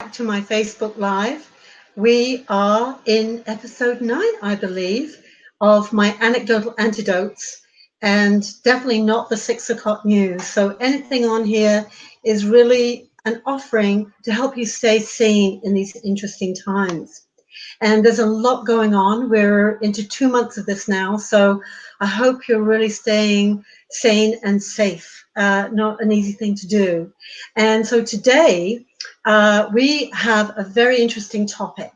back to my Facebook Live. We are in episode 9, I believe, of my anecdotal antidotes, and definitely not the 6 o'clock news. So anything on here is really an offering to help you stay sane in these interesting times. And there's a lot going on. We're into 2 months of this now, so I hope you're really staying sane and safe. Not an easy thing to do. And so today we have a very interesting topic.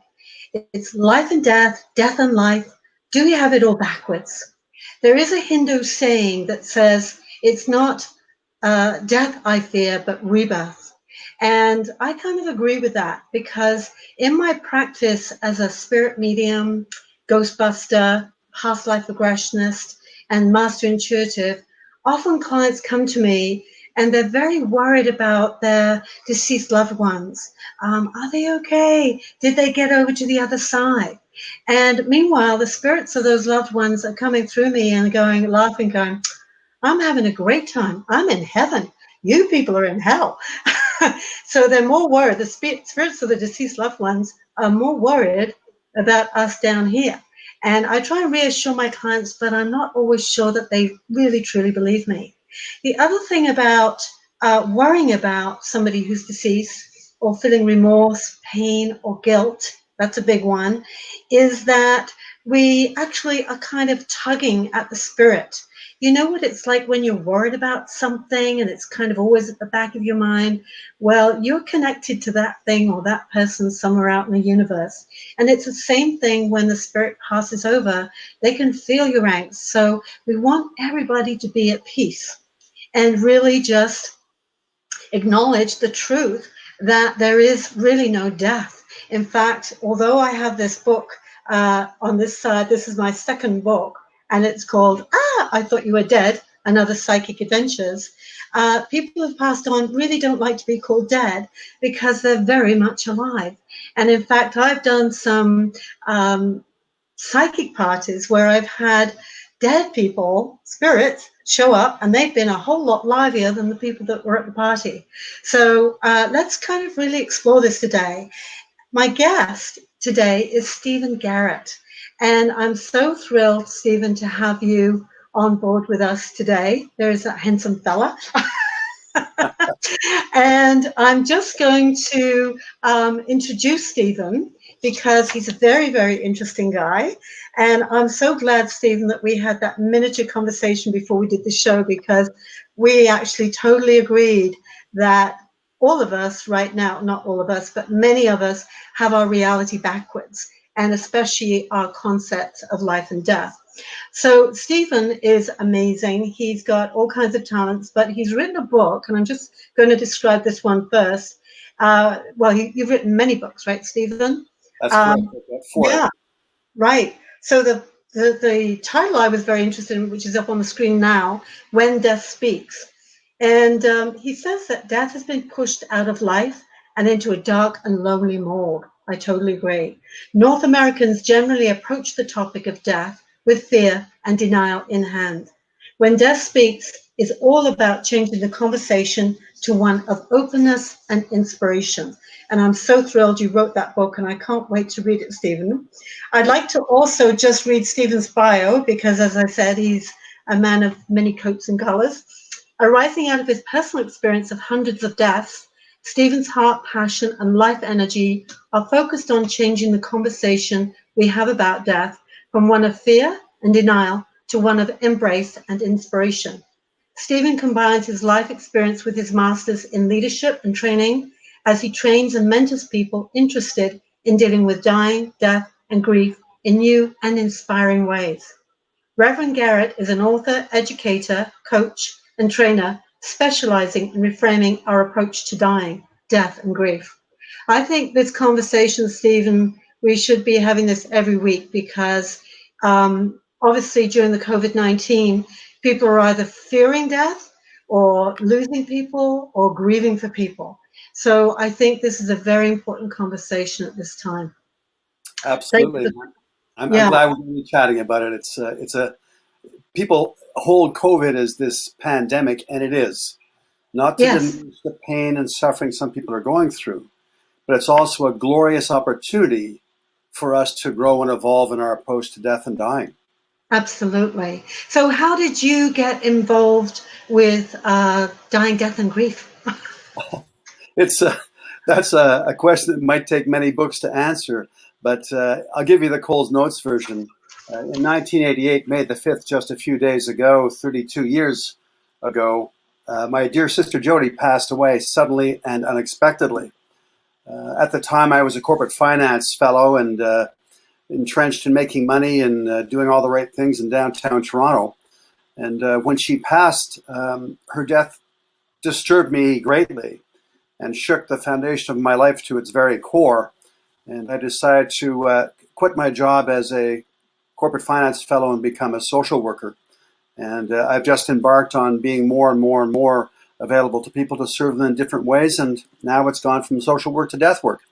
It's life and death, death and life. Do we have it all backwards? There is a Hindu saying that says, it's not death I fear, but rebirth. And I kind of agree with that, because in my practice as a spirit medium, ghostbuster, past life regressionist, and master intuitive, often clients come to me and they're very worried about their deceased loved ones. Are they okay? Did they get over to the other side? And meanwhile, the spirits of those loved ones are coming through me and going, laughing, going, I'm having a great time. I'm in heaven. You people are in hell. So they're more worried. The spirits of the deceased loved ones are more worried about us down here. And I try and reassure my clients, but I'm not always sure that they really, truly believe me. The other thing about worrying about somebody who's deceased or feeling remorse, pain, or guilt, that's a big one, is that we actually are kind of tugging at the spirit. You know what it's like when you're worried about something and it's kind of always at the back of your mind? Well, you're connected to that thing or that person somewhere out in the universe. And it's the same thing when the spirit passes over. They can feel your angst. So we want everybody to be at peace and really just acknowledge the truth that there is really no death. In fact, although I have this book on this side, this is my second book, and it's called I Thought You Were Dead, and Other Psychic Adventures. People who've passed on really don't like to be called dead because they're very much alive. And in fact, I've done some psychic parties where I've had dead people, spirits, show up, and they've been a whole lot livelier than the people that were at the party. So let's kind of really explore this today. My guest today is Stephen Garrett. And I'm so thrilled, Stephen, to have you on board with us today. There's a handsome fella. And I'm just going to introduce Stephen because he's a very, very interesting guy. And I'm so glad, Stephen, that we had that miniature conversation before we did the show, because we actually totally agreed that all of us right now, not all of us, but many of us have our reality backwards, and especially our concept of life and death. So Stephen is amazing. He's got all kinds of talents, but he's written a book, and I'm just going to describe this one first. You've written many books, right, Stephen? That's correct. Yeah, right. So the title I was very interested in, which is up on the screen now, When Death Speaks. And he says that death has been pushed out of life and into a dark and lonely morgue. I totally agree. North Americans generally approach the topic of death with fear and denial in hand. When Death Speaks is all about changing the conversation to one of openness and inspiration. And I'm so thrilled you wrote that book, and I can't wait to read it, Stephen. I'd like to also just read Stephen's bio, because as I said, he's a man of many coats and colors. Arising out of his personal experience of hundreds of deaths, Stephen's heart, passion, and life energy are focused on changing the conversation we have about death from one of fear and denial to one of embrace and inspiration. Stephen combines his life experience with his masters in leadership and training as he trains and mentors people interested in dealing with dying, death, and grief in new and inspiring ways. Reverend Garrett is an author, educator, coach, and trainer specializing in reframing our approach to dying, death, and grief. I think this conversation, Stephen, we should be having this every week, because obviously during the COVID-19, people are either fearing death or losing people or grieving for people. So I think this is a very important conversation at this time. Absolutely. I'm glad we're going to be chatting about it. It's people hold COVID as this pandemic, and it is. Not to diminish the pain and suffering some people are going through, but it's also a glorious opportunity for us to grow and evolve in our approach to death and dying. Absolutely. So how did you get involved with dying, death, and grief? That's a question that might take many books to answer, but I'll give you the Coles Notes version. In 1988, May the 5th, just a few days ago, 32 years ago, my dear sister Jody passed away suddenly and unexpectedly. At the time, I was a corporate finance fellow and entrenched in making money and doing all the right things in downtown Toronto. And when she passed, her death disturbed me greatly and shook the foundation of my life to its very core. And I decided to quit my job as a corporate finance fellow and become a social worker. And I've just embarked on being more and more and more available to people to serve them in different ways. And now it's gone from social work to death work.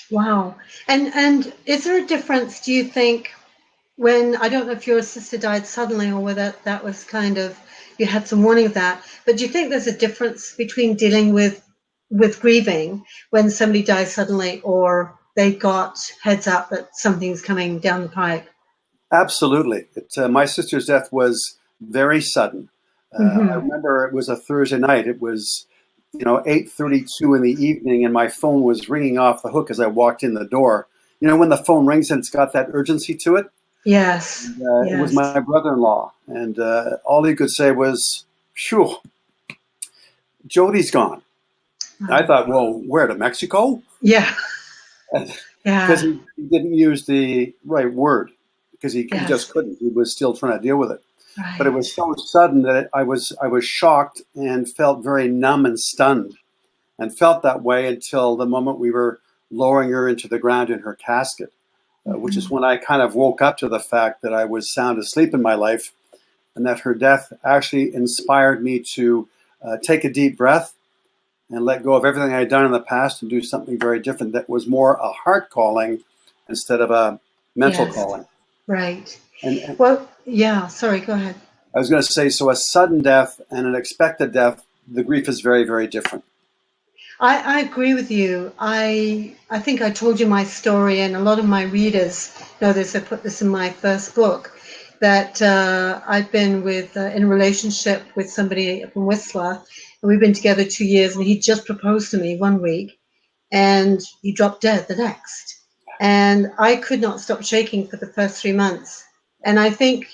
Wow. And is there a difference, do you think, when, I don't know if your sister died suddenly or whether that was kind of, you had some warning of that, but do you think there's a difference between dealing with grieving when somebody dies suddenly or they got heads up that something's coming down the pipe? Absolutely. My sister's death was very sudden. I remember it was a Thursday night. It was, 8:32 in the evening, and my phone was ringing off the hook as I walked in the door. When the phone rings and it's got that urgency to it? Yes. And, It was my brother-in-law, and all he could say was, "Phew, Jody's gone." I thought, well, where, to Mexico? Yeah. Because he didn't use the right word, because he just couldn't. He was still trying to deal with it. Right. But it was so sudden that I was shocked and felt very numb and stunned, and felt that way until the moment we were lowering her into the ground in her casket, which is when I kind of woke up to the fact that I was sound asleep in my life, and that her death actually inspired me to take a deep breath and let go of everything I had done in the past and do something very different that was more a heart calling instead of a mental calling. Right. And well, yeah, sorry, go ahead. I was going to say, so a sudden death and an expected death, the grief is very, very different. I agree with you. I think I told you my story, and a lot of my readers know this. I put this in my first book, that I've been in a relationship with somebody from Whistler, and we've been together 2 years, and he just proposed to me one week, and he dropped dead the next. And I could not stop shaking for the first 3 months. And I think,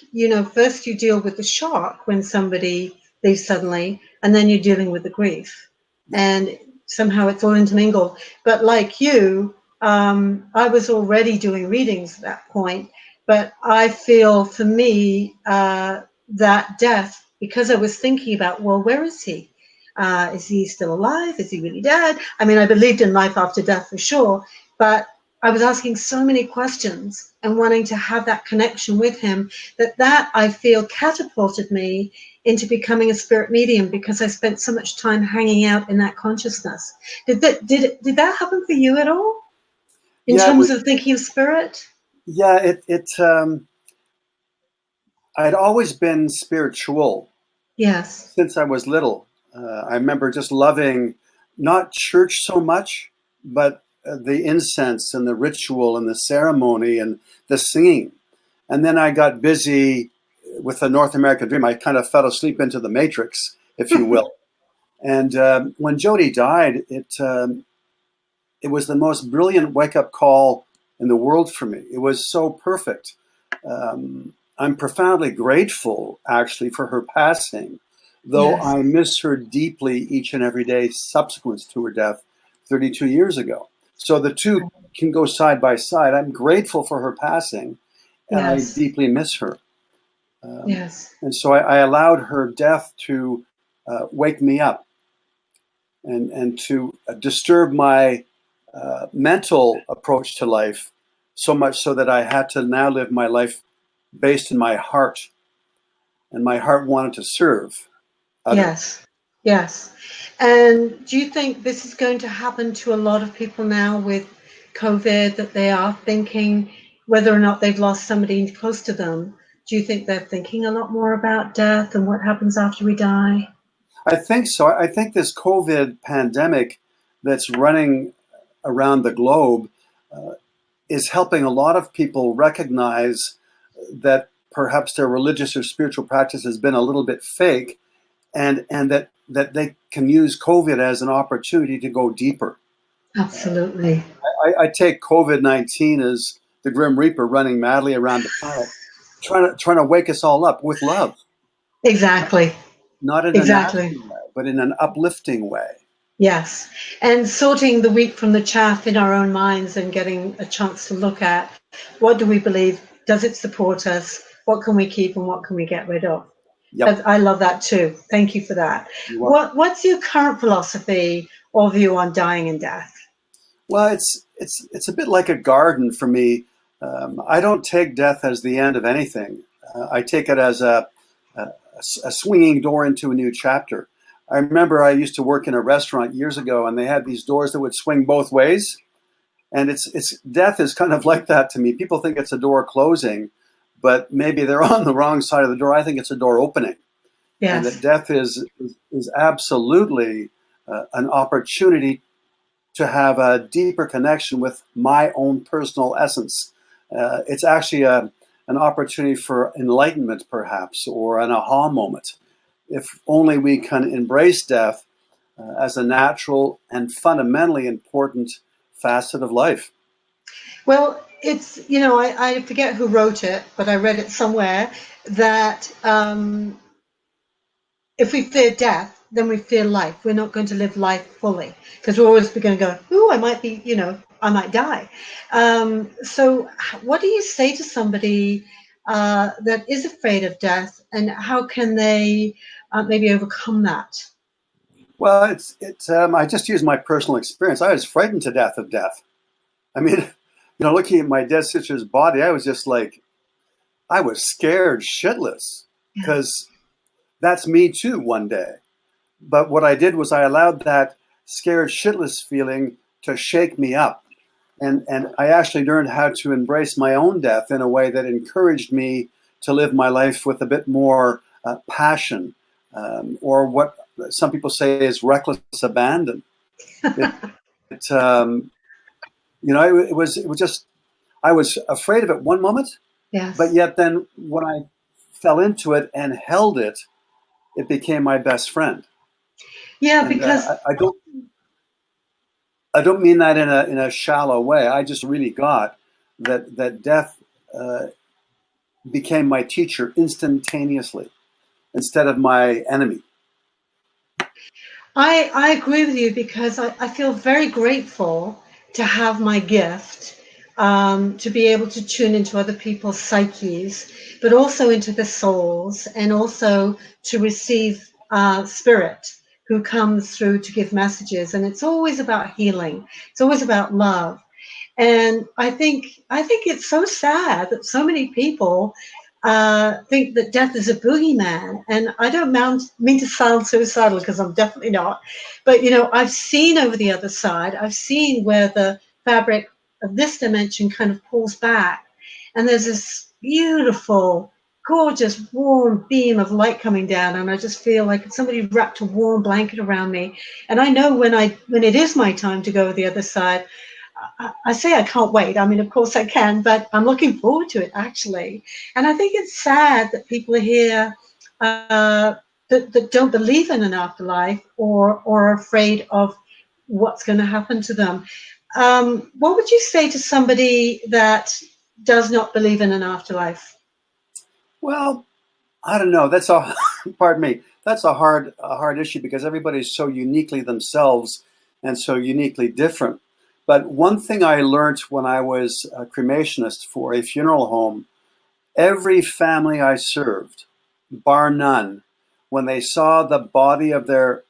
first you deal with the shock when somebody leaves suddenly, and then you're dealing with the grief. And somehow it's all intermingled. But like you, I was already doing readings at that point. But I feel for me, that death, because I was thinking about, well, where is he? Is he still alive? Is he really dead? I mean, I believed in life after death for sure, but I was asking so many questions and wanting to have that connection with him that I feel catapulted me into becoming a spirit medium, because I spent so much time hanging out in that consciousness. Did that happen for you at all? In terms of thinking of spirit? Yeah, I'd always been spiritual. Yes. Since I was little. I remember just loving not church so much, but the incense and the ritual and the ceremony and the singing. And then I got busy with the North American dream. I kind of fell asleep into the matrix, if you will. And when Jody died, it was the most brilliant wake-up call in the world for me. It was so perfect. I'm profoundly grateful, actually, for her passing, though I miss her deeply each and every day subsequent to her death 32 years ago. So the two can go side by side. I'm grateful for her passing, and I deeply miss her. And so I allowed her death to wake me up and to disturb my mental approach to life, so much so that I had to now live my life based in my heart, and my heart wanted to serve others. Yes. And do you think this is going to happen to a lot of people now with COVID, that they are thinking, whether or not they've lost somebody close to them, do you think they're thinking a lot more about death and what happens after we die? I think so. I think this COVID pandemic that's running around the globe is helping a lot of people recognize that perhaps their religious or spiritual practice has been a little bit fake, and that they can use COVID as an opportunity to go deeper. Absolutely. I take COVID-19 as the Grim Reaper running madly around the planet, trying to wake us all up with love. Exactly. Not in a nasty way, but in an uplifting way. Yes. And sorting the wheat from the chaff in our own minds and getting a chance to look at what do we believe? Does it support us? What can we keep and what can we get rid of? Yep. I love that too. Thank you for that. What's your current philosophy or view on dying and death? Well, it's a bit like a garden for me. I don't take death as the end of anything. I take it as a swinging door into a new chapter. I remember I used to work in a restaurant years ago, and they had these doors that would swing both ways. And it's death is kind of like that to me. People think it's a door closing, but maybe they're on the wrong side of the door. I think it's a door opening. Yes. And that death is absolutely an opportunity to have a deeper connection with my own personal essence. It's actually an opportunity for enlightenment, perhaps, or an aha moment. If only we can embrace death as a natural and fundamentally important facet of life. Well, it's, I forget who wrote it, but I read it somewhere that if we fear death, then we fear life. We're not going to live life fully because we're always going to go, ooh, I might be, I might die. So what do you say to somebody that is afraid of death, and how can they maybe overcome that? Well, I just use my personal experience. I was frightened to death of death. I mean, looking at my dead sister's body, I was just like, I was scared shitless because that's me too one day. But what I did was I allowed that scared shitless feeling to shake me up. And I actually learned how to embrace my own death in a way that encouraged me to live my life with a bit more passion, or what some people say is reckless abandon. It was just, I was afraid of it one moment, yes. But yet then when I fell into it and held it, it became my best friend. Yeah, and because I don't mean that in a shallow way. I just really got that death became my teacher instantaneously instead of my enemy. I agree with you because I feel very grateful to have my gift, to be able to tune into other people's psyches, but also into the souls, and also to receive spirit who comes through to give messages. And it's always about healing. It's always about love. And I think it's so sad that so many people think that death is a boogeyman. And I don't mean to sound suicidal, because I'm definitely not. But, I've seen over the other side. I've seen where the fabric of this dimension kind of pulls back. And there's this beautiful, gorgeous, warm beam of light coming down. And I just feel like somebody wrapped a warm blanket around me. And I know when it is my time to go to the other side, I say I can't wait. I mean, of course I can, but I'm looking forward to it, actually. And I think it's sad that people are here that don't believe in an afterlife, or are afraid of what's going to happen to them. What would you say to somebody that does not believe in an afterlife? Well, I don't know. Pardon me. That's a hard issue, because everybody's so uniquely themselves and so uniquely different. But one thing I learned when I was a cremationist for a funeral home, every family I served, bar none, when they saw the body of their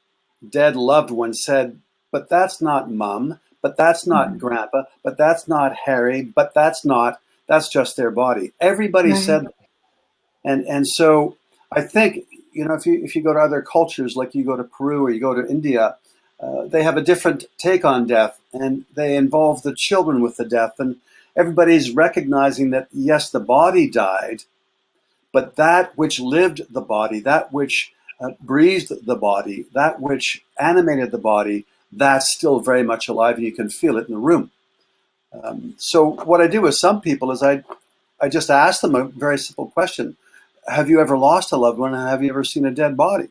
dead loved one, said, but that's not Mom, but that's not Grandpa, but that's not Harry, but that's just their body. Everybody said that. And so I think, if you go to other cultures, like you go to Peru or you go to India, they have a different take on death, and they involve the children with the death. And everybody's recognizing that, yes, the body died, but that which lived the body, that which breathed the body, that which animated the body, that's still very much alive, and you can feel it in the room. So what I do with some people is I just ask them a very simple question. Have you ever lost a loved one? And have you ever seen a dead body?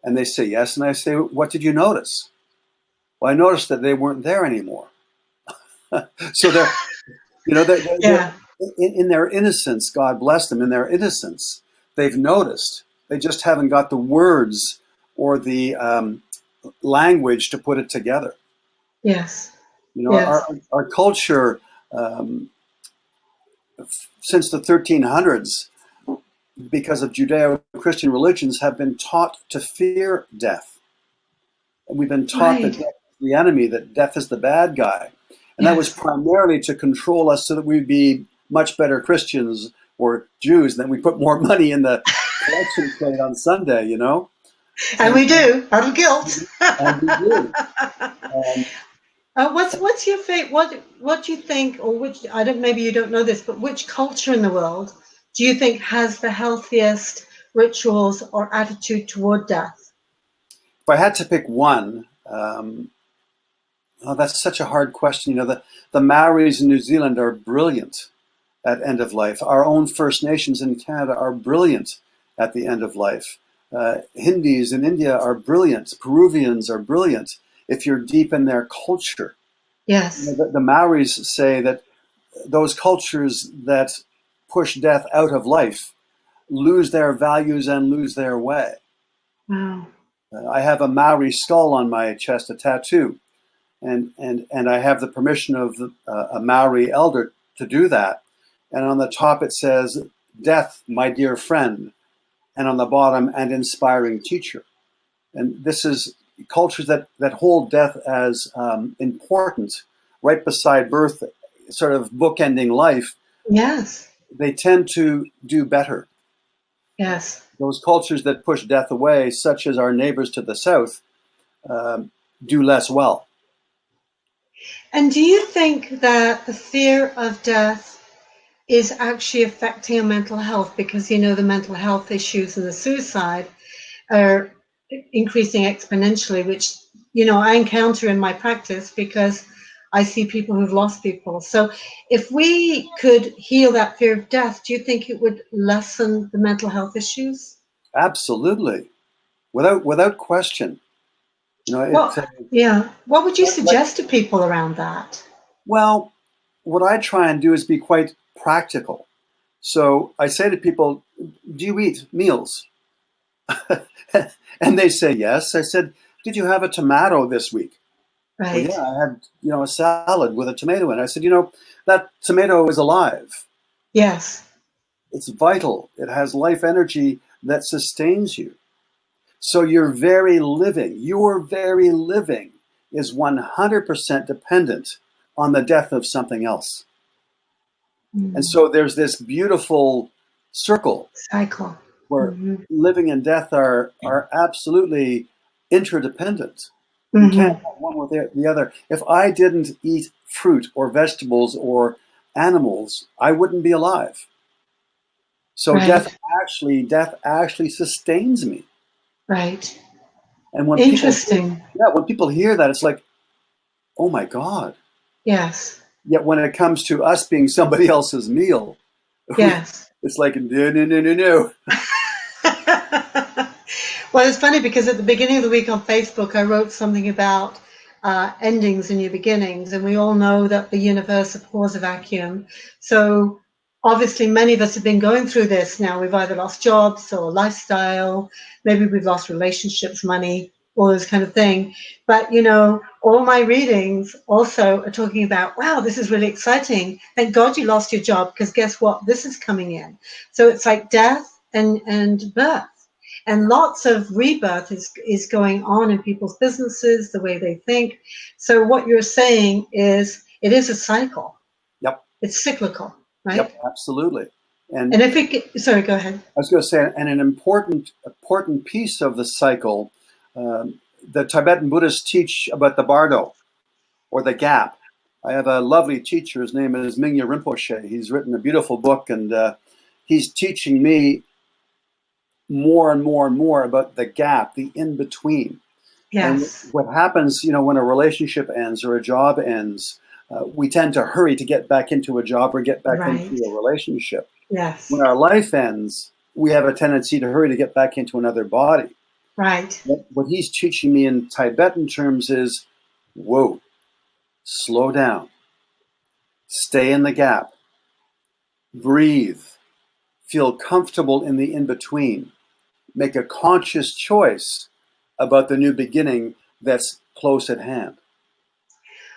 And they say yes. And I say, what did you notice? Well, I noticed that they weren't there anymore. So they're, Yeah. in their innocence, God bless them, in their innocence, they've noticed. They just haven't got the words or the language to put it together. Yes. Our, Yes. our culture, since the 1300s, because of Judeo-Christian religions, have been taught to fear death. And we've been taught that Right. death is the enemy, that death is the bad guy. And that was Yes. primarily to control us so that we'd be much better Christians or Jews, and then we put more money in the collection plate on Sunday, And we do, out of guilt. And we do. Um, What's your favorite? What do you think, or which, I don't, maybe you don't know this, but which culture in the world do you think has the healthiest rituals or attitude toward death? if I had to pick one, that's such a hard question. The Maoris in New Zealand are brilliant at end of life. Our own First Nations in Canada are brilliant at the end of life. Hindis in India are brilliant. Peruvians are brilliant if you're deep in their culture. Yes. The Maoris say that those cultures that push death out of life lose their values and lose their way. Wow. I have a Maori skull on my chest, a tattoo, and I have the permission of a Maori elder to do that. And on the top it says, "Death, my dear friend," and on the bottom, "and inspiring teacher." And this is cultures that hold death as important, right beside birth, sort of bookending life. Yes. They tend to do better. Yes. Those cultures that push death away, such as our neighbors to the south, do less well. And do you think that the fear of death is actually affecting your mental health? Because the mental health issues and the suicide are increasing exponentially, which I encounter in my practice because I see people who've lost people. So if we could heal that fear of death, do you think it would lessen the mental health issues? Absolutely, without question. Well, yeah. What would you Like, suggest to people around that? well, what I try and do is be quite practical. So I say to people, "Do you eat meals?" And they say yes. I said, "Did you have a tomato this week?" Well, Right. yeah, I had a salad with a tomato in it. I said, that tomato is alive. Yes. It's vital. It has life energy that sustains you. So your very living is 100% dependent on the death of something else. And so there's this beautiful circle Cycle. where Hmm. living and death are absolutely interdependent. You Hmm. can't have one without the other. If I didn't eat fruit or vegetables or animals, I wouldn't be alive. So Right. death actually sustains me. Right. And when Interesting. people hear that, it's like, oh my God. Yes. Yet when it comes to us being somebody else's meal, Yes. it's like, no, no, no, no, no. Well, it's funny because at the beginning of the week on Facebook, I wrote something about endings and new beginnings, and we all know that the universe abhors a vacuum. So obviously, many of us have been going through this now. We've either lost jobs or lifestyle, maybe we've lost relationships, money, all this kind of thing. But all my readings also are talking about, wow, this is really exciting. Thank God you lost your job, because guess what? This is coming in. So it's like death and birth. And lots of rebirth is going on in people's businesses, the way they think. So what you're saying is it is a cycle. Yep. It's cyclical, right? Yep, absolutely. And if it, sorry, go ahead. I was going to say, and an important piece of the cycle, the Tibetan Buddhists teach about the bardo, or the gap. I have a lovely teacher. His name is Mingya Rinpoche. He's written a beautiful book, and he's teaching me more and more and more about the gap, the in-between. And Yes. what happens, when a relationship ends or a job ends, we tend to hurry to get back into a job or get back into Right. a relationship. Yes. When our life ends, we have a tendency to hurry to get back into another body. Right. What he's teaching me in Tibetan terms is, whoa, slow down, stay in the gap, breathe, feel comfortable in the in-between, make a conscious choice about the new beginning that's close at hand.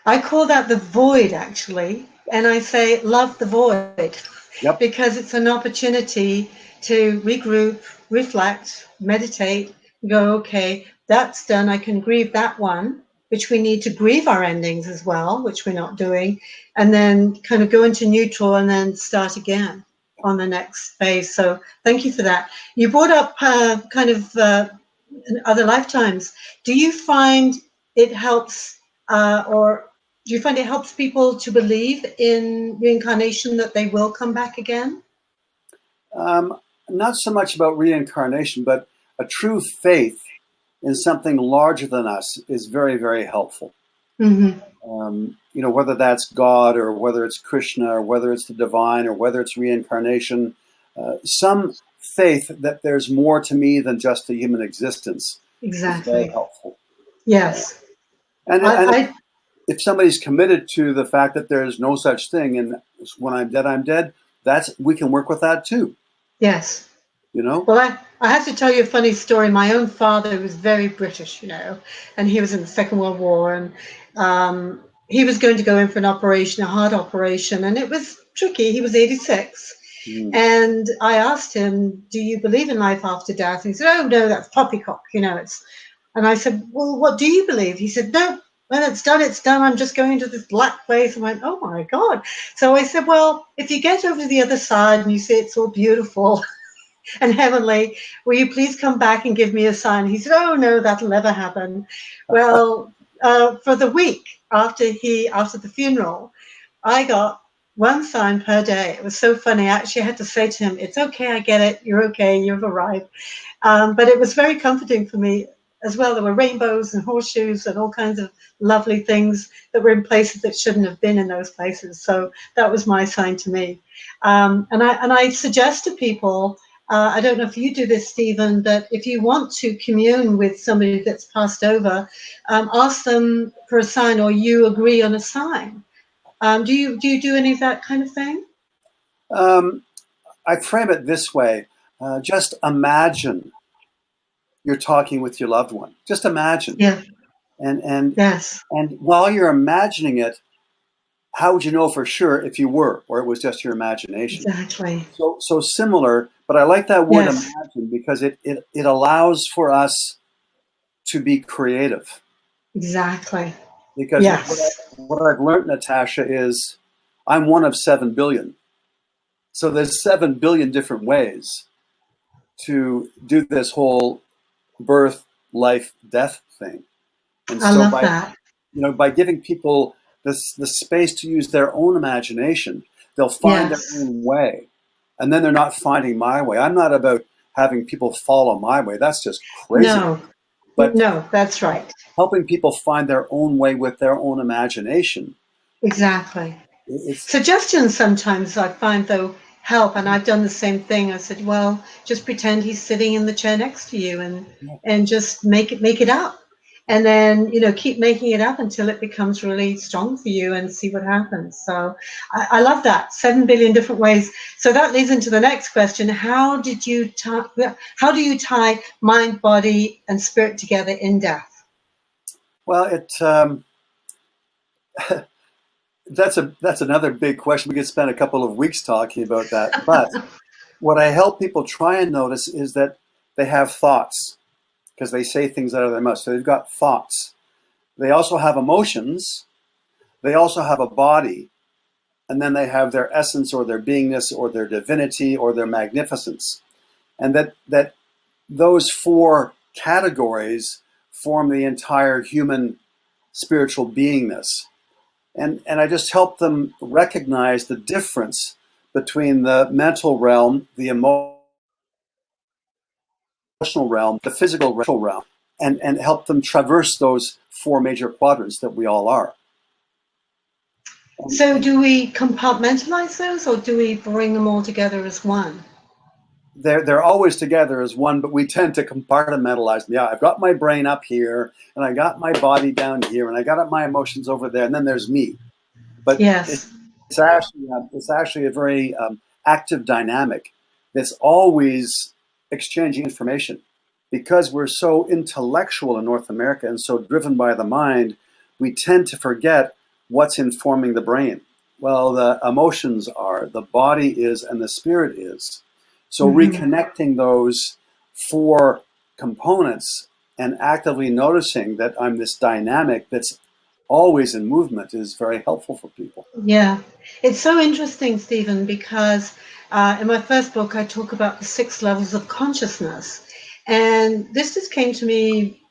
I call that the void, actually. And I say, love the void, Yep. because it's an opportunity to regroup, reflect, meditate, go, okay, that's done. I can grieve that one, which we need to grieve our endings as well, which we're not doing, and then kind of go into neutral and then start again on the next phase. So thank you for that. You brought up other lifetimes. Do you find it helps, or do you find it helps people to believe in reincarnation, that they will come back again? Not so much about reincarnation, but a true faith in something larger than us is very, very helpful. Mm-hmm. Whether that's God or whether it's Krishna or whether it's the divine or whether it's reincarnation, some faith that there's more to me than just the human existence is very Exactly. helpful. Yes. And I if somebody's committed to the fact that there's no such thing, and when I'm dead, we can work with that too. yes. You know? Well, I have to tell you a funny story. My own father was very British, and he was in the Second World War, and he was going to go in for an operation, a heart operation, and it was tricky. He was 86. Mm. And I asked him, do you believe in life after death? And he said, oh, no, that's poppycock, And I said, well, what do you believe? He said, no, when it's done, it's done. I'm just going to this black place. I went, oh, my God. So I said, well, if you get over to the other side and you see it's all beautiful and heavenly, will you please come back and give me a sign? He said, oh, no, that'll never happen. Well, for the week after the funeral, I got one sign per day. It was so funny. I actually had to say to him, it's okay, I get it. You're okay. You've arrived. But it was very comforting for me as well. There were rainbows and horseshoes and all kinds of lovely things that were in places that shouldn't have been in those places. So that was my sign to me. And I suggest to people, I don't know if you do this, Stephen, that if you want to commune with somebody that's passed over, ask them for a sign, or you agree on a sign. Do you do any of that kind of thing? I frame it this way: just imagine you're talking with your loved one. Just imagine, Yeah. and Yes. and while you're imagining it, how would you know for sure if you were, or it was just your imagination? Exactly. So similar, but I like that word Yes. imagine because it allows for us to be creative. Exactly. Because Yes. what I've learned, Natasha, is I'm one of 7 billion. So there's 7 billion different ways to do this whole birth, life, death thing. And I so love by that. by giving people the space to use their own imagination, they'll find their Yes. own way. And then they're not finding my way. I'm not about having people follow my way. That's just crazy. No. But No, that's right. helping people find their own way with their own imagination. Exactly. It's Suggestions sometimes I find, though, help, and I've done the same thing. I said, well, just pretend he's sitting in the chair next to you, and just make it up. And then, keep making it up until it becomes really strong for you, and see what happens. So I love that. 7 billion different ways. So that leads into the next question. How do you tie mind, body, and spirit together in death? well, that's another big question. We could spend a couple of weeks talking about that. But what I help people try and notice is that they have thoughts because they say things out of their mouth. So they've got thoughts. They also have emotions. They also have a body. And then they have their essence or their beingness or their divinity or their magnificence. And that those 4 categories form the entire human spiritual beingness. And I just help them recognize the difference between the mental realm, the emotional realm, the physical realm. and help them traverse those four major quadrants that we all are. So do we compartmentalize those, or do we bring them all together as one? They're always together as one, but we tend to compartmentalize. Yeah, I've got my brain up here, and I got my body down here, and I got my emotions over there, and then there's me. But Yes. it's actually a very active dynamic that's always exchanging information. Because we're so intellectual in North America and so driven by the mind, we tend to forget what's informing the brain. Well, the emotions are, the body is, and the spirit is. So reconnecting those four components and actively noticing that I'm this dynamic that's always in movement is very helpful for people. Yeah. It's so interesting, Stephen, because in my first book, I talk about the 6 levels of consciousness. And this just came to me,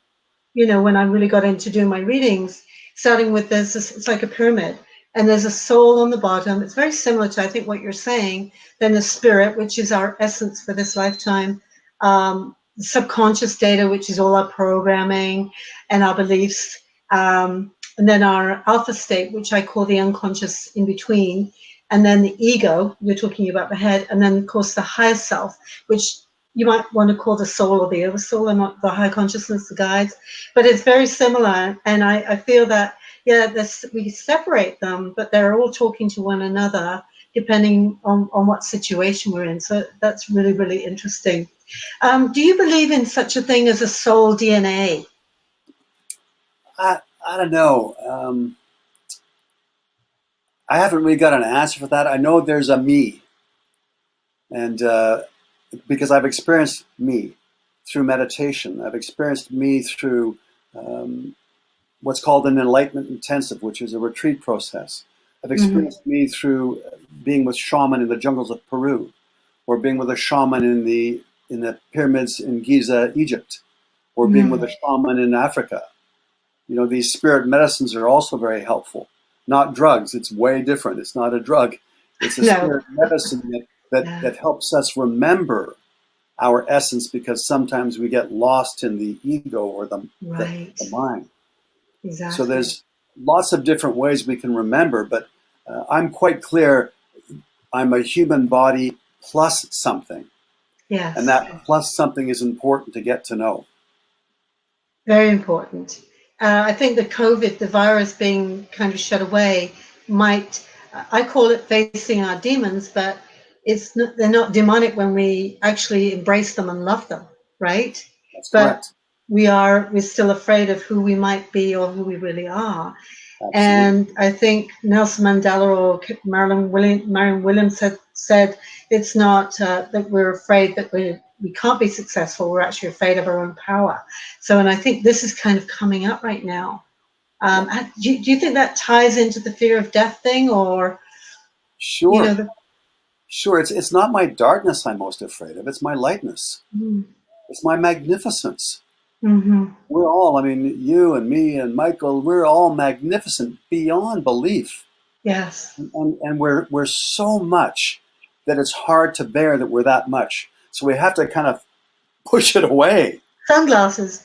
when I really got into doing my readings, starting with it's like a pyramid, and there's a soul on the bottom. It's very similar to, I think, what you're saying. Then the spirit, which is our essence for this lifetime, subconscious data, which is all our programming and our beliefs, and then our alpha state, which I call the unconscious in between, and then the ego, you're talking about the head, and then, of course, the higher self, which you might want to call the soul or the oversoul, and not the high consciousness, the guides, but it's very similar. And I feel that, we separate them, but they're all talking to one another depending on what situation we're in. So that's really, really interesting. Do you believe in such a thing as a soul DNA? I don't know. I haven't really got an answer for that. I know there's a me. And because I've experienced me through meditation. I've experienced me through what's called an enlightenment intensive, which is a retreat process. I've experienced me through being with shaman in the jungles of Peru, or being with a shaman in the pyramids in Giza, Egypt, or being with a shaman in Africa. These spirit medicines are also very helpful. Not drugs. It's way different. It's not a drug. It's a spirit medicine that helps us remember our essence, because sometimes we get lost in the ego or the mind. Exactly. So there's lots of different ways we can remember, but I'm quite clear I'm a human body plus something. Yes. And that plus something is important to get to know. Very important. I think the virus being kind of shut away might, I call it facing our demons, but they're not demonic when we actually embrace them and love them, right? That's but correct. We're still afraid of who we might be or who we really are. Absolutely. And I think Nelson Mandela or Marion Williams said it's not that we're afraid that we can't be successful. We're actually afraid of our own power. And I think this is kind of coming up right now. Do you think that ties into the fear of death thing, or? Sure. Sure. It's not my darkness I'm most afraid of. It's my lightness. It's my magnificence. We're all, you and me and Michael, we're all magnificent beyond belief. Yes. And we're so much that it's hard to bear that we're that much. So we have to kind of push it away. Sunglasses.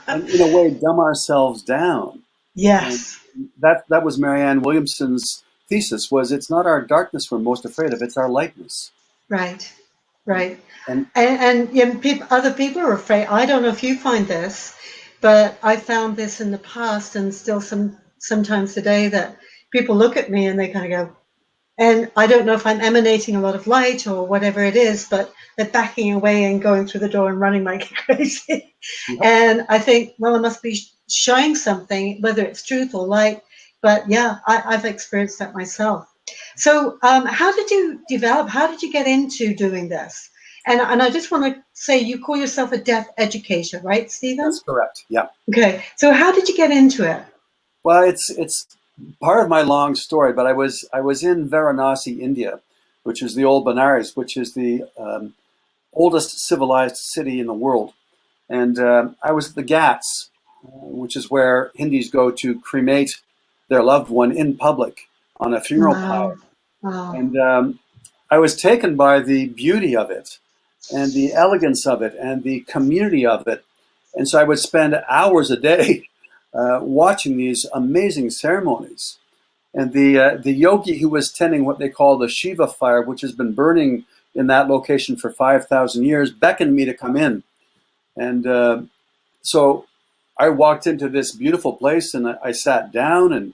And in a way, dumb ourselves down. Yes. And that was Marianne Williamson's thesis, was it's not our darkness we're most afraid of, it's our lightness. Right. And other people are afraid. I don't know if you find this, but I found this in the past and still sometimes today, that people look at me and they kind of go, and I don't know if I'm emanating a lot of light or whatever it is, but they're backing away and going through the door and running like crazy. And I think, well, I must be showing something, whether it's truth or light. But yeah, I've experienced that myself. So how did you get into doing this? And I just want to say, you call yourself a deaf educator, right, Stephen? That's correct, yeah. Okay, so how did you get into it? Well, it's part of my long story, but I was in Varanasi, India, which is the old Benares, which is the oldest civilized city in the world. And I was at the Ghats, which is where Hindus go to cremate their loved one in public on a funeral pyre. Wow. And I was taken by the beauty of it. and the elegance of it and the community of it. And so I would spend hours a day watching these amazing ceremonies. And the yogi who was tending what they call the Shiva fire, which has been burning in that location for 5,000 years, beckoned me to come in. And so I walked into this beautiful place, and I sat down, and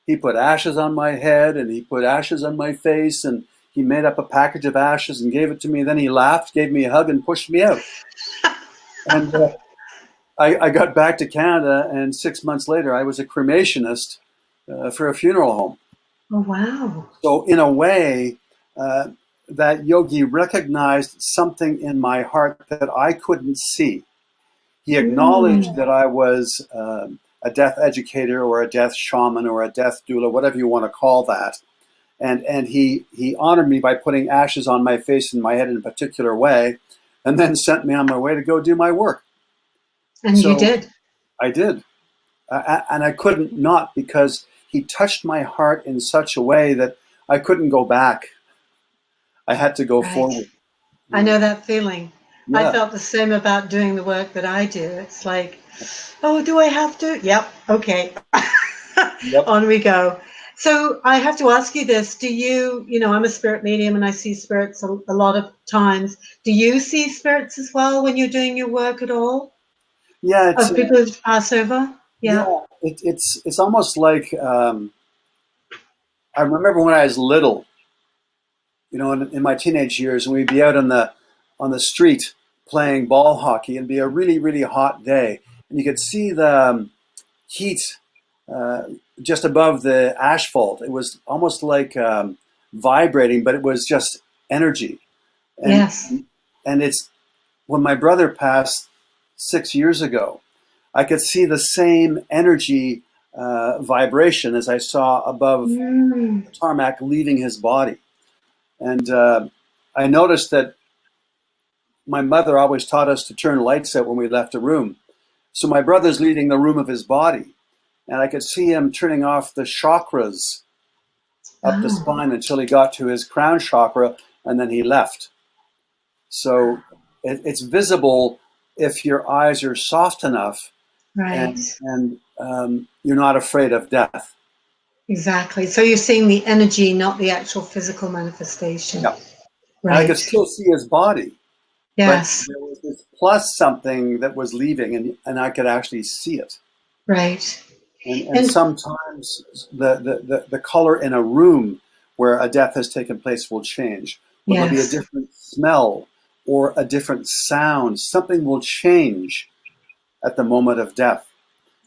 he put ashes on my head, and he put ashes on my face, and he made up a package of ashes and gave it to me. Then he laughed, gave me a hug, and pushed me out. And I got back to Canada, and 6 months later, I was a cremationist for a funeral home. Oh, wow. So in a way, that yogi recognized something in my heart that I couldn't see. He acknowledged that I was a death educator or a death shaman or a death doula, whatever you want to call that. And he honored me by putting ashes on my face and my head in a particular way, and then sent me on my way to go do my work. And So you did. I did. And I couldn't not, because he touched my heart in such a way that I couldn't go back. I had to go forward. I know that feeling. Yeah. I felt the same about doing the work that I do. It's like, oh, do I have to? Yep. Okay. Yep. On we go. So I have to ask you this. Do you, I'm a spirit medium and I see spirits a lot of times. Do you see spirits as well when you're doing your work at all? Yeah. Of people who pass over? Yeah. It's almost like, I remember when I was little, in my teenage years, and we'd be out on the street playing ball hockey, and be a really, really hot day, and you could see the heat just above the asphalt. It was almost like vibrating, but it was just energy. And, yes. And it's when my brother passed 6 years ago, I could see the same energy vibration as I saw above the tarmac leaving his body. And I noticed that my mother always taught us to turn lights out when we left a room. So my brother's leaving the room of his body, and I could see him turning off the chakras up the spine until he got to his crown chakra, and then he left. So it's visible if your eyes are soft enough, right, and you're not afraid of death. Exactly. So you're seeing the energy, not the actual physical manifestation. Yeah. Right. I could still see his body. Yes. But there was this plus something that was leaving, and I could actually see it. Right. And sometimes the color in a room where a death has taken place will change. There'll be a different smell or a different sound. Something will change at the moment of death.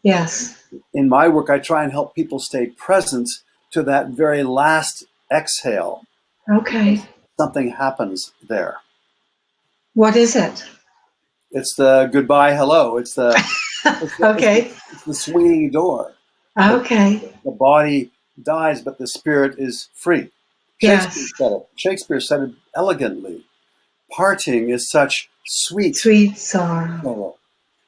Yes. In my work, I try and help people stay present to that very last exhale. Okay. Something happens there. What is it? It's the goodbye hello. It's the okay. It's the swinging door. Okay. The body dies, but the spirit is free. Shakespeare said it elegantly. Parting is such sweet sorrow.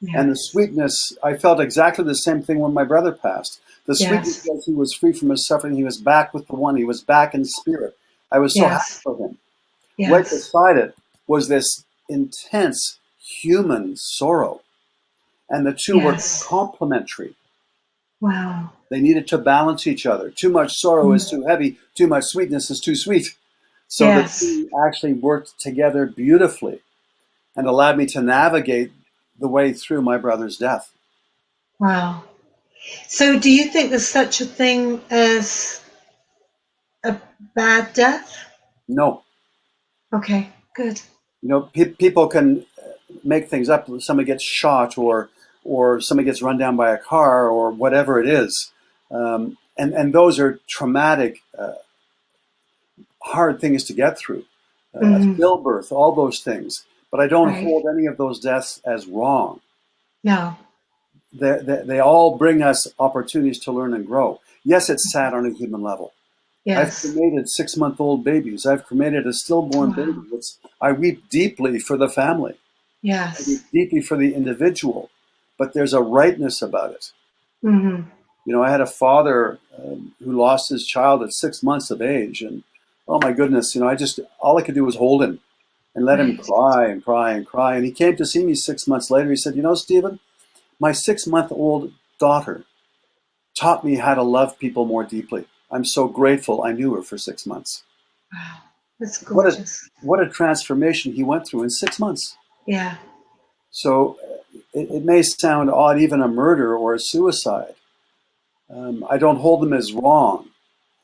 Yes. And the sweetness, I felt exactly the same thing when my brother passed. The sweetness was he was free from his suffering. He was back with the one. He was back in spirit. I was so happy for him. Yes. Right beside it was this intense human sorrow. And the two were complementary. Wow. They needed to balance each other. Too much sorrow is too heavy. Too much sweetness is too sweet. So the two actually worked together beautifully and allowed me to navigate the way through my brother's death. Wow. So do you think there's such a thing as a bad death? No. Okay, good. People can make things up. Somebody gets shot or somebody gets run down by a car or whatever it is. And those are traumatic, hard things to get through. Stillbirth, all those things. But I don't hold any of those deaths as wrong. No. They all bring us opportunities to learn and grow. Yes, it's sad on a human level. Yes. I've cremated 6-month-old babies. I've cremated a stillborn baby. I weep deeply for the family. Yes. I weep deeply for the individual. But there's a rightness about it. Mm-hmm. I had a father who lost his child at 6 months of age. And, oh my goodness, all I could do was hold him. and let him Right. cry and cry and cry. And he came to see me 6 months later. He said, Stephen, my 6-month-old daughter taught me how to love people more deeply. I'm so grateful I knew her for 6 months. Wow. That's What a gorgeous. what a transformation he went through in 6 months. Yeah. So it may sound odd, even a murder or a suicide. I don't hold them as wrong.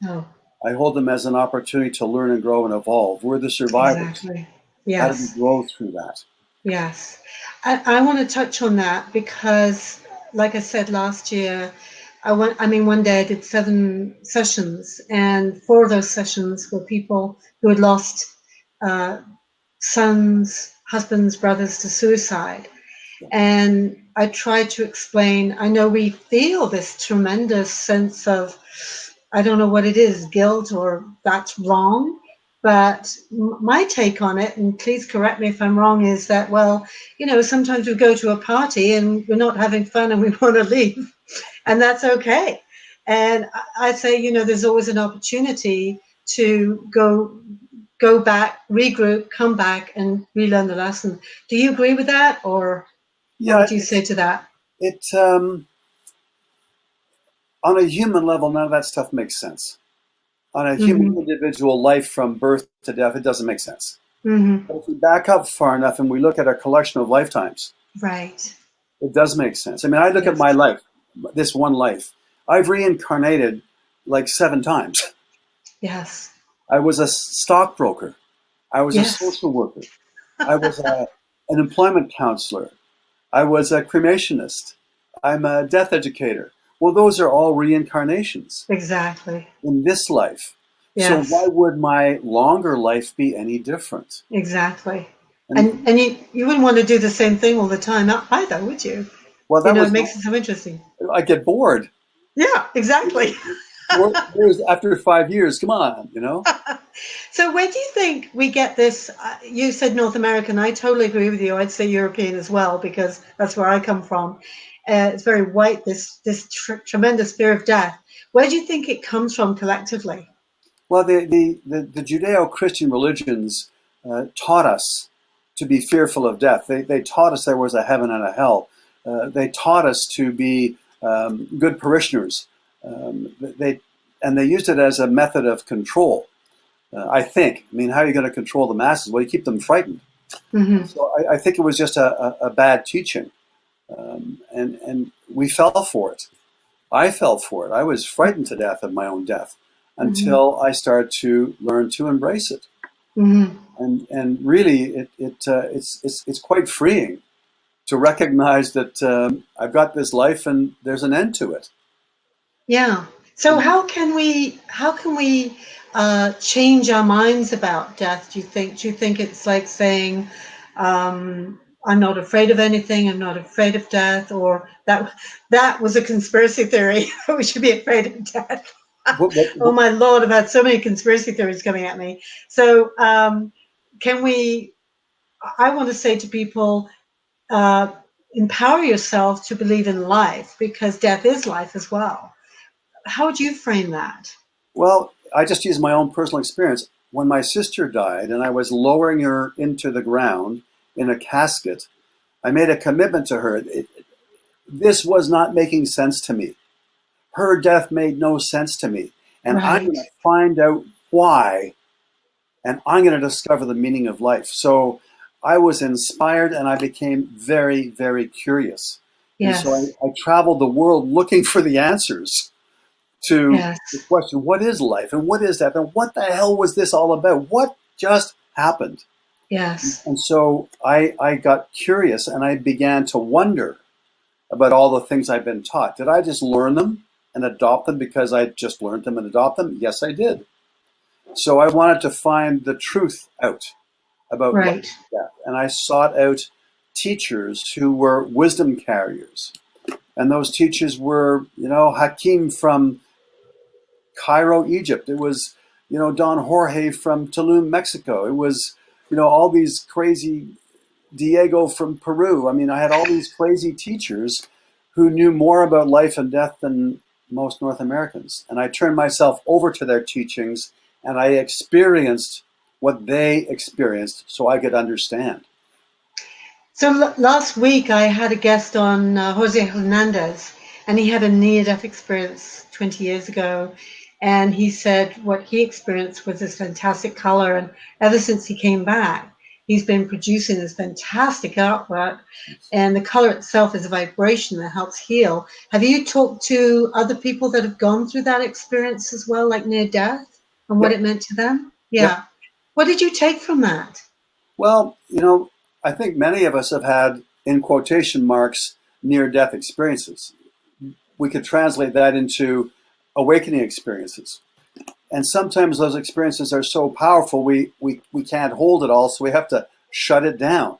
No. I hold them as an opportunity to learn and grow and evolve. We're the survivors. Exactly. How do we Yes. grow through that? Yes. I want to touch on that because, like I said last year, one day I did 7 sessions, and 4 of those sessions were people who had lost uh, sons, husbands, brothers to suicide. And I tried to explain, I know we feel this tremendous sense of, I don't know what it is, guilt or that's wrong. But my take on it, and please correct me if I'm wrong, is that, well, sometimes we go to a party and we're not having fun and we want to leave, and that's okay. And I say, there's always an opportunity to go back, regroup, come back, and relearn the lesson. Do you agree with that, or what Yeah, would you say to that? it on a human level, none of that stuff makes sense. On a human Mm-hmm. individual life from birth to death, it doesn't make sense. Mm-hmm. But if we back up far enough and we look at a collection of lifetimes, Right. it does make sense. I mean, I look at Yes. my life, this one life. I've reincarnated like 7 times. Yes. I was a stockbroker. I was a Yes. social worker. I was an employment counselor. I was a cremationist. I'm a death educator. Well, those are all reincarnations Exactly. in this life. So Yes. why would my longer life be any different? Exactly. And And you wouldn't want to do the same thing all the time either, would you? well, that It was makes it so interesting. I get bored. Yeah, exactly. 4 years after 5 years, come on. So where do you think we get this? You said North American. I totally agree with you. I'd say European as well, because that's where I come from. It's very white, this tremendous fear of death. Where do you think it comes from collectively? Well, the Judeo-Christian religions taught us to be fearful of death. They taught us there was a heaven and a hell. They taught us to be good parishioners. They used it as a method of control. I think. I mean, how are you going to control the masses? Well, you keep them frightened. Mm-hmm. So I think it was just a bad teaching, and we fell for it. I fell for it. I was frightened to death of my own death Mm-hmm. until I started to learn to embrace it. Mm-hmm. And really, it's quite freeing to recognize that I've got this life and there's an end to it. Yeah. So how can we change our minds about death? Do you think? Do you think it's like saying, "I'm not afraid of anything. I'm not afraid of death," or that was a conspiracy theory that we should be afraid of death? What, what, Oh what, my Lord! I've had so many conspiracy theories coming at me. So can we? I want to say to people, uh, empower yourself to believe in life, because death is life as well. How would you frame that? well, I just use my own personal experience. When my sister died and I was lowering her into the ground in a casket, I made a commitment to her. This was not making sense to me. Her death made no sense to me. And I'm Right. going to find out why, and I'm going to discover the meaning of life. So I was inspired and I became very, very curious. And so Yes. I traveled the world looking for the answers to Yes. the question, what is life and what is death and what the hell was this all about? What just happened? Yes. And so I got curious and I began to wonder about all the things I've been taught. Did I just learn them and adopt them because I just learned them and adopt them? Yes, I did. So I wanted to find the truth out about life Right. and death. And I sought out teachers who were wisdom carriers. And those teachers were, Hakim from Cairo, Egypt. It was, Don Jorge from Tulum, Mexico. It was, all these crazy Diego from Peru. I mean, I had all these crazy teachers who knew more about life and death than most North Americans. And I turned myself over to their teachings and I experienced what they experienced so I could understand. So last week I had a guest on, Jose Hernandez, and he had a near-death experience 20 years ago. And he said what he experienced was this fantastic color. And ever since he came back, he's been producing this fantastic artwork. And the color itself is a vibration that helps heal. Have you talked to other people that have gone through that experience as well, like near death, and what Yep. it meant to them? Yep. Yeah. What did you take from that? Well, I think many of us have had, in quotation marks, near-death experiences. We could translate that into awakening experiences. And sometimes those experiences are so powerful, we can't hold it all, so we have to shut it down.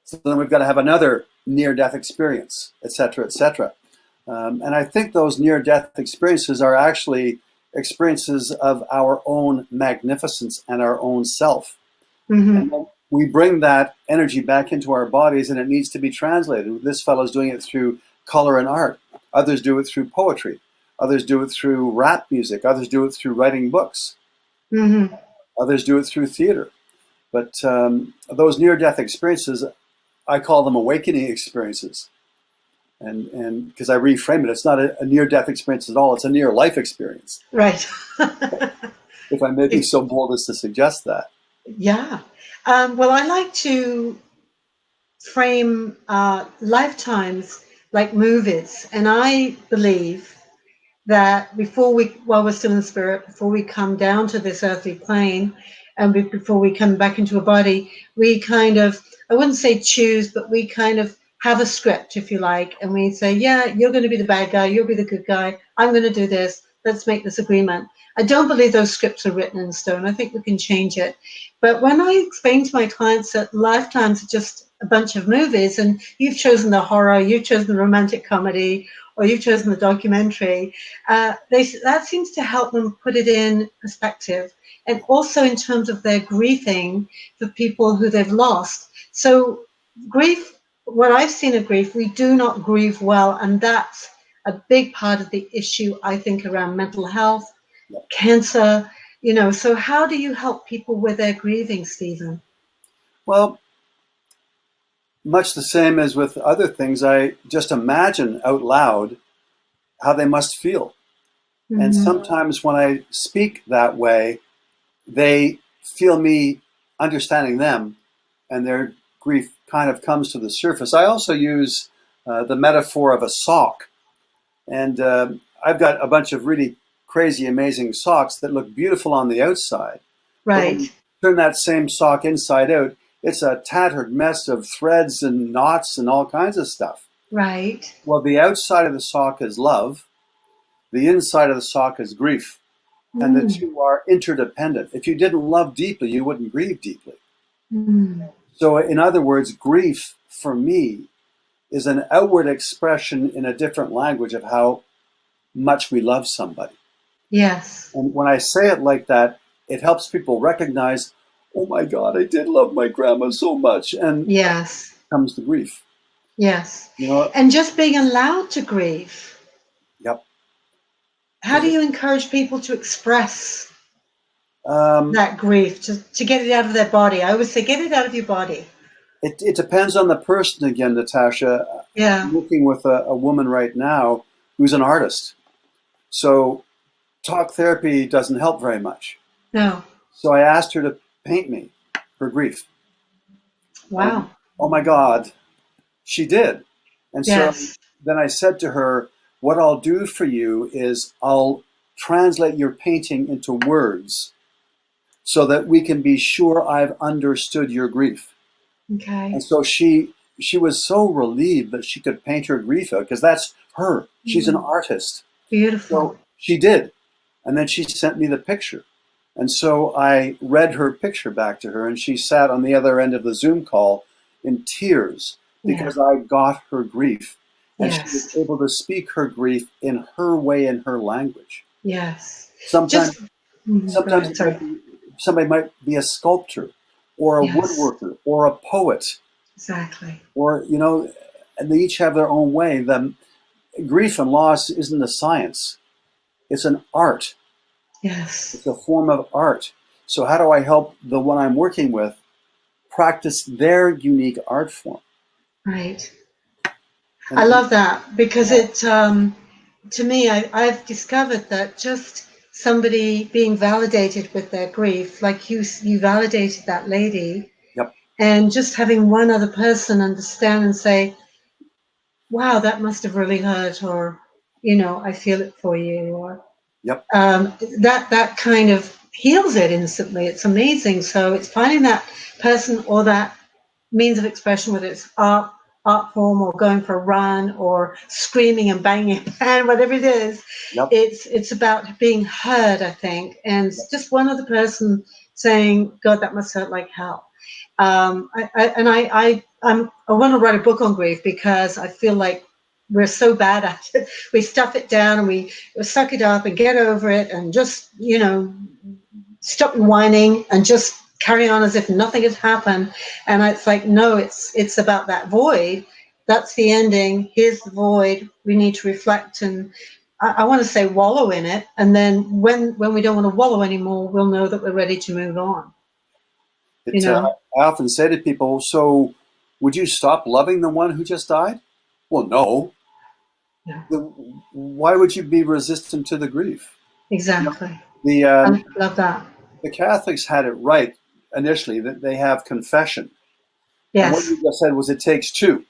So then we've got to have another near-death experience, et cetera, et cetera. And I think those near-death experiences are actually experiences of our own magnificence and our own self. Mm-hmm. And we bring that energy back into our bodies, and it needs to be translated. This fellow's doing it through color and art. Others do it through poetry. Others do it through rap music. Others do it through writing books. Mm-hmm. Others do it through theater. But those near-death experiences, I call them awakening experiences. And because I reframe it, it's not a near-death experience at all. It's a near-life experience. Right. If I may be so bold as to suggest that. Yeah. Well, I like to frame lifetimes like movies. And I believe that while we're still in spirit, before we come down to this earthly plane, and before we come back into a body, we kind of, I wouldn't say choose, but we kind of have a script, if you like, and we say, yeah, you're going to be the bad guy, you'll be the good guy, I'm going to do this, let's make this agreement. I don't believe those scripts are written in stone. I think we can change it. But when I explain to my clients that lifetimes are just a bunch of movies, and you've chosen the horror, you've chosen the romantic comedy, or you've chosen the documentary, that seems to help them put it in perspective. And also in terms of their grieving for people who they've lost. So grief, what I've seen of grief, we do not grieve well. And that's a big part of the issue, I think, around mental health, cancer, So how do you help people with their grieving, Stephen? Well, much the same as with other things, I just imagine out loud how they must feel. Mm-hmm. And sometimes when I speak that way, they feel me understanding them, and their grief kind of comes to the surface. I also use the metaphor of a sock. And I've got a bunch of really crazy, amazing socks that look beautiful on the outside. Right. But when you turn that same sock inside out, it's a tattered mess of threads and knots and all kinds of stuff. Right. Well, the outside of the sock is love. The inside of the sock is grief. And the two are interdependent. If you didn't love deeply, you wouldn't grieve deeply. So in other words, grief for me is an outward expression in a different language of how much we love somebody. Yes. And when I say it like that, it helps people recognize, oh my God, I did love my grandma so much. And yes, comes the grief. Yes. And just being allowed to grieve. Yep. How do you encourage people to express that grief, to get it out of their body? I always say, get it out of your body. It depends on the person again, Natasha. Yeah. I'm working with a woman right now who's an artist. So talk therapy doesn't help very much. No. So I asked her to paint me her grief. Wow. And, oh my God, she did. And yes. So then I said to her, what I'll do for you is I'll translate your painting into words so that we can be sure I've understood your grief. Okay. And so she was so relieved that she could paint her grief out, because that's her. She's an artist. Beautiful. So she did. And then she sent me the picture. And so I read her picture back to her, and she sat on the other end of the Zoom call in tears because I got her grief. And she was able to speak her grief in her way, in her language. Yes. Sometimes somebody might be a sculptor or a woodworker or a poet. Exactly. Or, and they each have their own way. The grief and loss isn't a science. It's an art. Yes. It's a form of art. So how do I help the one I'm working with practice their unique art form? Right. I And love that because to me, I've discovered that just somebody being validated with their grief, like you validated that lady, yep, and just having one other person understand and say, wow, that must have really hurt, or, I feel it for you, or yep. that kind of heals it instantly. It's amazing. So it's finding that person or that means of expression, whether it's art form or going for a run or screaming and banging a pan, whatever it is. Yep. It's about being heard, I think, and just one other person saying, God, that must hurt like hell. I want to write a book on grief because I feel like we're so bad at it. We stuff it down and we suck it up and get over it and just, stop whining and just carry on as if nothing has happened. And it's like, no, it's about that void. That's the ending. Here's the void. We need to reflect and I want to say wallow in it. And then when we don't want to wallow anymore, we'll know that we're ready to move on. I often say to people, so would you stop loving the one who just died? Well, no. Yeah. Why would you be resistant to the grief? Exactly. I love that. The Catholics had it right initially that they have confession. Yes. And what you just said was it takes two.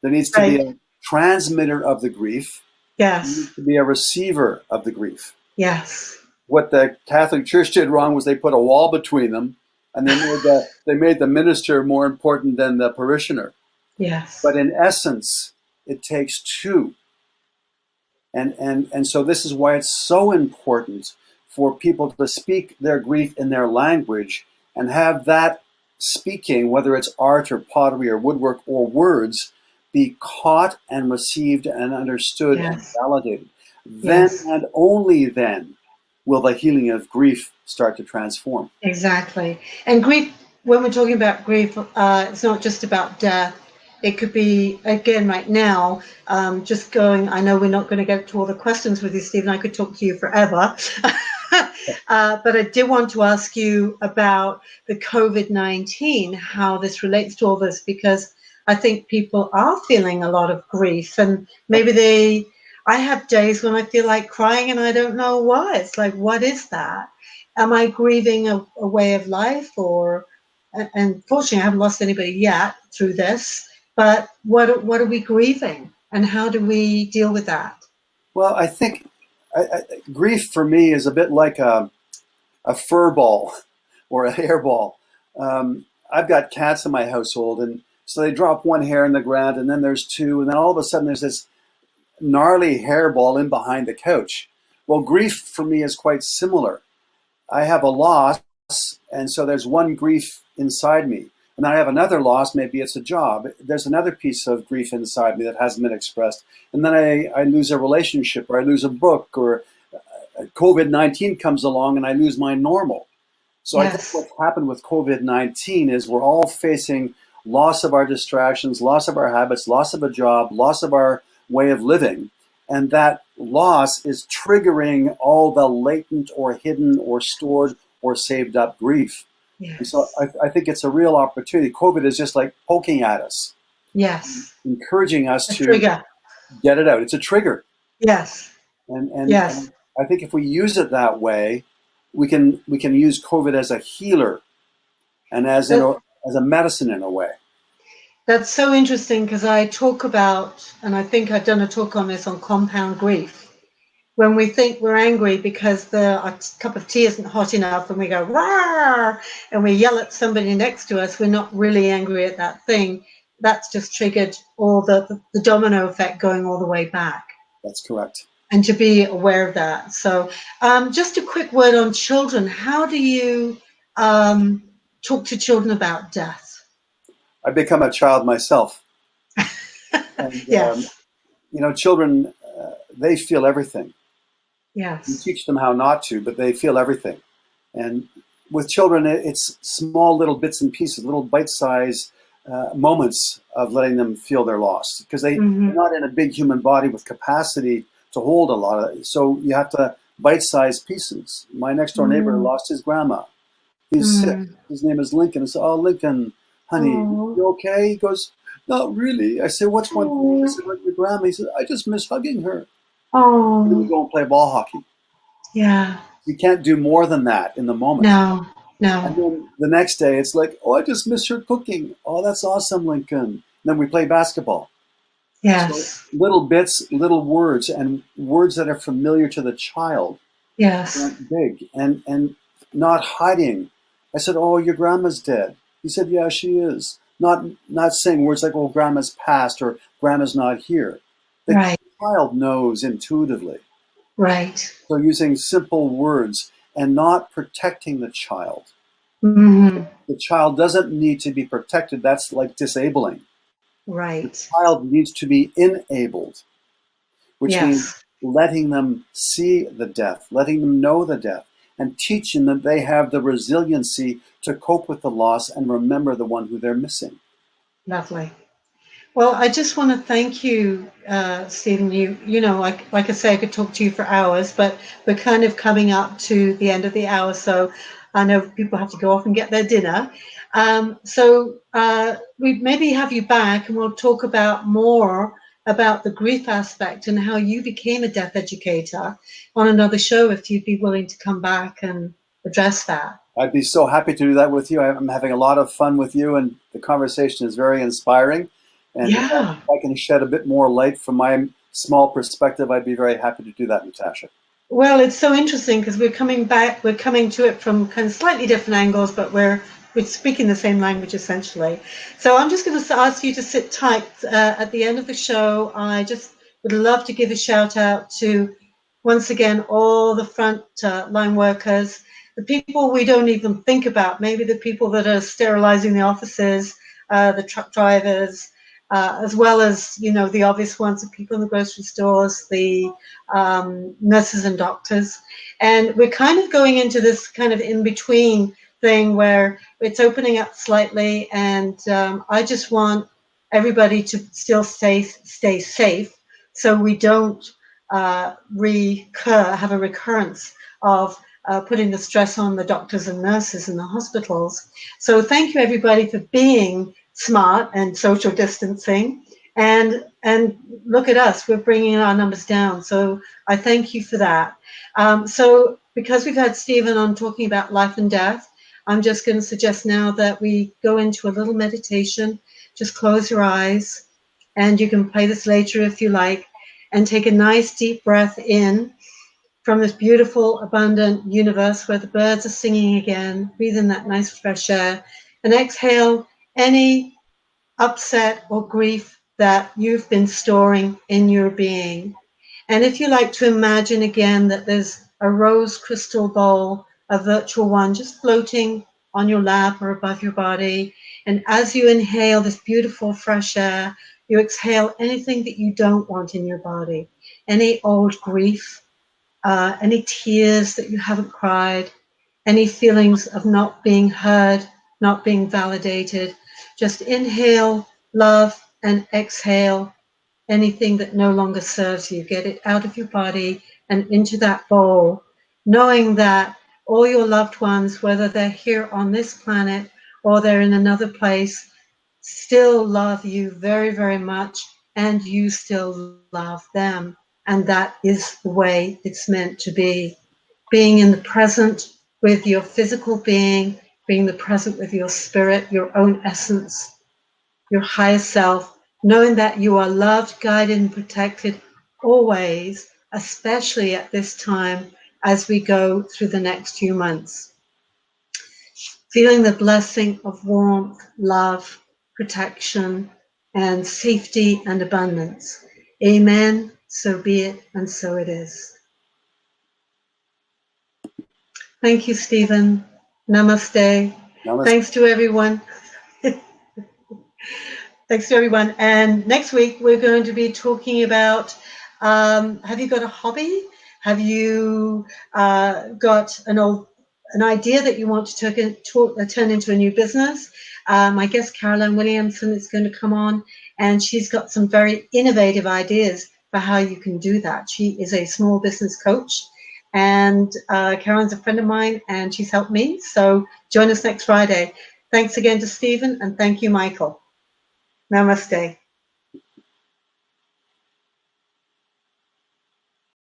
There needs to be a transmitter of the grief. Yes. There needs to be a receiver of the grief. Yes. What the Catholic Church did wrong was they put a wall between them, and they made the minister more important than the parishioner. Yes. But in essence, it takes two. And so this is why it's so important for people to speak their grief in their language and have that speaking, whether it's art or pottery or woodwork or words, be caught and received and understood and validated. Then and only then will the healing of grief start to transform. Exactly. And grief, when we're talking about grief, it's not just about death. It could be, again, right now, just going, I know we're not going to get to all the questions with you, Stephen. I could talk to you forever. But I did want to ask you about the COVID-19, how this relates to all this, because I think people are feeling a lot of grief. And maybe I have days when I feel like crying and I don't know why. It's like, what is that? Am I grieving a way of life? And fortunately, I haven't lost anybody yet through this. But what are we grieving, and how do we deal with that? Well, I think grief for me is a bit like a fur ball or a hairball. I've got cats in my household, and so they drop one hair in the ground, and then there's two, and then all of a sudden there's this gnarly hairball in behind the couch. Well, grief for me is quite similar. I have a loss, and so there's one grief inside me. And then I have another loss, maybe it's a job. There's another piece of grief inside me that hasn't been expressed. And then I lose a relationship, or I lose a book, or COVID-19 comes along and I lose my normal. So I think what's happened with COVID-19 is we're all facing loss of our distractions, loss of our habits, loss of a job, loss of our way of living. And that loss is triggering all the latent or hidden or stored or saved up grief. Yes. And so I think it's a real opportunity. COVID is just like poking at us. Yes. Encouraging us to trigger. Get it out. It's a trigger. Yes. And I think if we use it that way, we can use COVID as a healer and as a medicine in a way. That's so interesting because I talk about, and I think I've done a talk on this, on compound grief. When we think we're angry because our cup of tea isn't hot enough and we go, "Rawr," and we yell at somebody next to us, we're not really angry at that thing. That's just triggered all the domino effect going all the way back. That's correct. And to be aware of that. So just a quick word on children. How do you talk to children about death? I become a child myself. And, yes. Children, they feel everything. Yes. You teach them how not to, but they feel everything. And with children, it's small little bits and pieces, little bite-sized moments of letting them feel their loss, because they're not in a big human body with capacity to hold a lot of it. So you have to bite-sized pieces. My next door neighbor lost his grandma. He's sick. Mm. His name is Lincoln. I said, oh, Lincoln, honey, Oh. you okay? He goes, not really. I said, what's one thing? I Oh. said, like your grandma. He said, I just miss hugging her. And then we Oh. go and play ball hockey. Yeah. You can't do more than that in the moment. No. And No. then the next day, it's like, oh, I just miss her cooking. Oh, that's awesome, Lincoln. And then we play basketball. So Yes. little bits, little words, and words that are familiar to the child, Yes. not big, and not hiding. I said, oh, your grandma's dead. He said, yeah, she is. Not saying words like, oh, grandma's passed or grandma's not here. The Right. child knows intuitively. Right. So using simple words and not protecting the child. Mm-hmm. The child doesn't need to be protected. That's like disabling. The Right. child needs to be enabled, which means Yes. letting them see the death, letting them know the death, and teaching them they have the resiliency to cope with the loss and remember the one who they're missing. Lovely. Well, I just want to thank you, Stephen. You know, like I say, I could talk to you for hours, but we're kind of coming up to the end of the hour, so I know people have to go off and get their dinner. We maybe have you back, and we'll talk about more about the grief aspect and how you became a deaf educator on another show, if you'd be willing to come back and address that. I'd be so happy to do that with you. I'm having a lot of fun with you, and the conversation is very inspiring. And if Yeah. I can shed a bit more light from my small perspective, I'd be very happy to do that, Natasha. Well, it's so interesting because we're coming to it from kind of slightly different angles, but we're speaking the same language essentially. So I'm just going to ask you to sit tight at the end of the show. I just would love to give a shout out to, once again, all the front line workers, the people we don't even think about, maybe the people that are sterilizing the offices, the truck drivers, as well as, you know, the obvious ones, the people in the grocery stores, the nurses and doctors. And we're kind of going into this kind of in-between thing where it's opening up slightly, and I just want everybody to still stay safe so we don't have a recurrence of putting the stress on the doctors and nurses in the hospitals. So thank you, everybody, for being smart and social distancing, and look at us, we're bringing our numbers down, so I thank you for that. So because we've had Stephen on talking about life and death, I'm just going to suggest now that we go into a little meditation. Just close your eyes, and you can play this later if you like, and take a nice deep breath in from this beautiful abundant universe where the birds are singing again. Breathe in that nice fresh air, and exhale any upset or grief that you've been storing in your being. And if you like to imagine again that there's a rose crystal bowl, a virtual one, just floating on your lap or above your body. And as you inhale this beautiful fresh air, you exhale anything that you don't want in your body, any old grief, any tears that you haven't cried, any feelings of not being heard, not being validated. Just inhale love and exhale anything that no longer serves you. Get it out of your body and into that bowl, knowing that all your loved ones, whether they're here on this planet or they're in another place, still love you very, very much, and you still love them. And that is the way it's meant to be. Being in the present with your physical being, being the present with your spirit, your own essence, your higher self, knowing that you are loved, guided, and protected always, especially at this time as we go through the next few months. Feeling the blessing of warmth, love, protection, and safety and abundance. Amen. So be it, and so it is. Thank you, Stephen. Namaste. Namaste. Thanks to everyone. Thanks to everyone. And next week, we're going to be talking about, have you got a hobby? Have you got an idea that you want to turn into a new business? My guest, Caroline Williamson, is going to come on, and she's got some very innovative ideas for how you can do that. She is a small business coach, And Karen's a friend of mine, and she's helped me. So join us next Friday. Thanks again to Stephen, and thank you, Michael. Namaste.